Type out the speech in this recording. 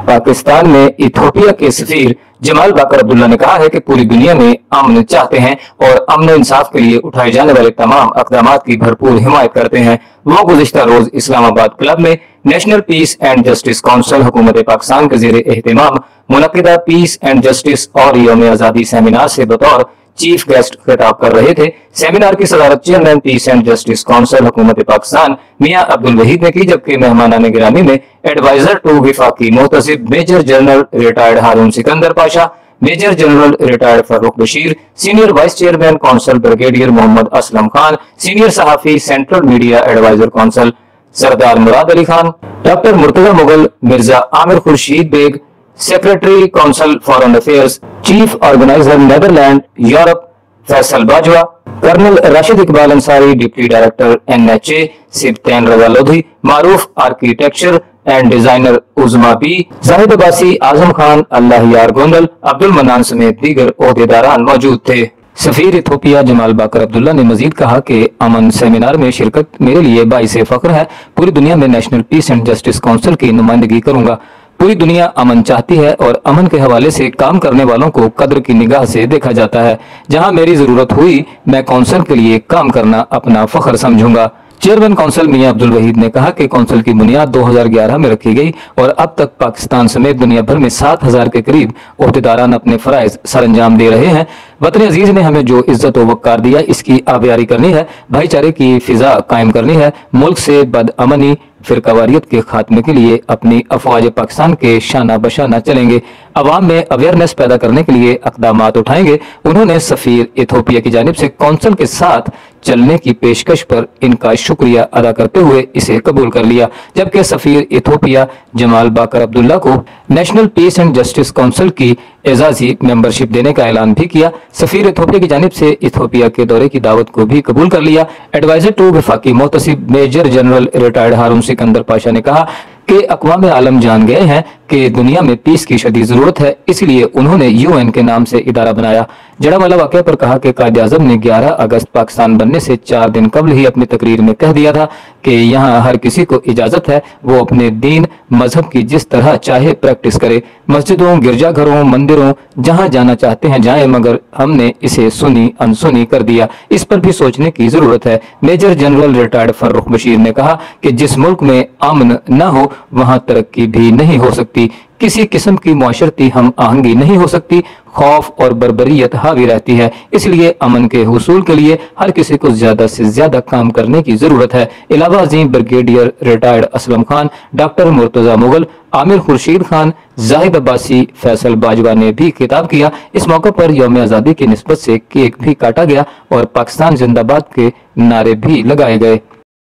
पाकिस्तान में इथियोपिया के सफीर जमाल बाकर अब्दुल्ला ने कहा है कि पूरी दुनिया में अमन चाहते हैं और अमन इंसाफ के लिए उठाए जाने वाले तमाम अक़दामात की भरपूर हिमायत करते हैं। वो गुज़िश्ता रोज इस्लामाबाद क्लब में national peace and justice council हुकूमत पाकिस्तान के ज़ेरे एहतिमाम मुनक़िदा पीस एंड जस्टिस और यौम आज़ादी सेमिनार से बतौर चीफ गेस्ट खिताब कर रहे थे। सेमिनार की सदारत chairman peace and justice council हुकूमत पाकिस्तान मियां अब्दुल वहीद ने की, जबकि मेहमानान गिरामी में एडवाइजर टू विफाकी मोहतसिब major general retired Haroon Sikandar Pasha, major general retired Farrukh Bashir, senior vice chairman council brigadier Mohammad Aslam Khan, senior सहाफी central media adviser council Sardar Murad Ali Khan, doctor Murtaza Mughal, Mirza Amir Khurshid Baig, secretary council foreign affairs, chief organiser Netherland Europe Faisal Bajwa, colonel Rashid Iqbal Ansari, deputy director NHA Sibtain Rawa Lodhi, मारूफ architecture and designer Uzma B, Zahid Abbasi, Azam Khan, अल्लाह यार Gondal, Abdul mannan समेत दीगर ओहदेदारान मौजूद थे। सफीर Ethiopia Jamal Bakar Abdullah ने मजीद कहा कि अमन सेमिनार में शिरकत मेरे लिए बाइसे फख्र है। पूरी दुनिया में national peace and justice council की नुमाइंदगी करूंगा। पूरी दुनिया अमन चाहती है और अमन के हवाले से काम करने वालों को कद्र की निगाह से देखा जाता है। जहां मेरी जरूरत हुई मैं काउंसिल के लिए काम करना अपना फख्र समझूंगा। चेयरमैन काउंसिल मियां अब्दुल वहीद ने कहा कि काउंसिल की बुनियाद 2011 में रखी गई और अब तक पाकिस्तान समेत दुनिया भर में 7000 के करीब ओहदेदारान अपने फराइज सरअंजाम दे रहे हैं। वतन अजीज ने हमें जो इज्जत व वक़ार दिया, इसकी आबियारी करनी है, भाईचारे की फिजा कायम करनी है, मुल्क से बदअमनी फिरकावारियत के खात्मे के लिए अपनी अफवाज पाकिस्तान के शाना बशाना चलेंगे, अवाम में अवेयरनेस पैदा करने के लिए अक़दामात उठाएंगे। उन्होंने सफीर इथियोपिया की जानिब से काउंसिल के साथ चलने की पेशकश पर इनका शुक्रिया अदा करते हुए इसे कबूल कर लिया, जबकि सफीर इथियोपिया जमाल बाकर अब्दुल्ला को national peace and justice council की एजाजी मेंबरशिप देने का ऐलान भी किया। सफीर इथियोपिया की जानिब से इथियोपिया के दौरे की दावत को भी कबूल कर लिया। एडवाइजर टू विफाकी मोहतसिब major general retired Haroon Sikandar Pasha ने कहा कि अक़वाम आलम जान गए हैं कि दुनिया में पीस की शदीद जरूरत है, इसलिए उन्होंने UN के नाम से इदारा बनाया। जड़ावाला वाक़े पर कहा कि कायद आज़म ने 11 अगस्त पाकिस्तान बनने से 4 दिन कबल ही अपनी तकरीर में कह दिया था कि यहाँ हर किसी को इजाजत है वो अपने दीन मजहब की जिस तरह चाहे प्रैक्टिस करे, मस्जिदों, गिरजाघरों, मंदिरों जहाँ जाना चाहते हैं जाएं, मगर हमने इसे सुनी अनसुनी कर दिया, इस पर भी सोचने की जरूरत है। Major general retired Farrukh Bashir ने कहा कि जिस मुल्क में अमन न हो वहाँ तरक्की भी नहीं हो सकती, किसी किस्म की मुआशरती हम आहंगी नहीं हो सकती, खौफ और बर्बरियत हावी रहती है। इसलिए अमन के हुसूल के लिए हर किसी को ज्यादा से ज्यादा काम करने की जरूरत है। इलावा अजीम brigadier retired Aslam Khan, doctor Murtaza Mughal, Amir Khurshid Khan, Zahid Abbasi, Faisal Bajwa ने भी खिताब किया। इस मौके पर यौम आज़ादी की निस्बत से केक भी काटा गया और पाकिस्तान जिंदाबाद के नारे भी लगाए गए।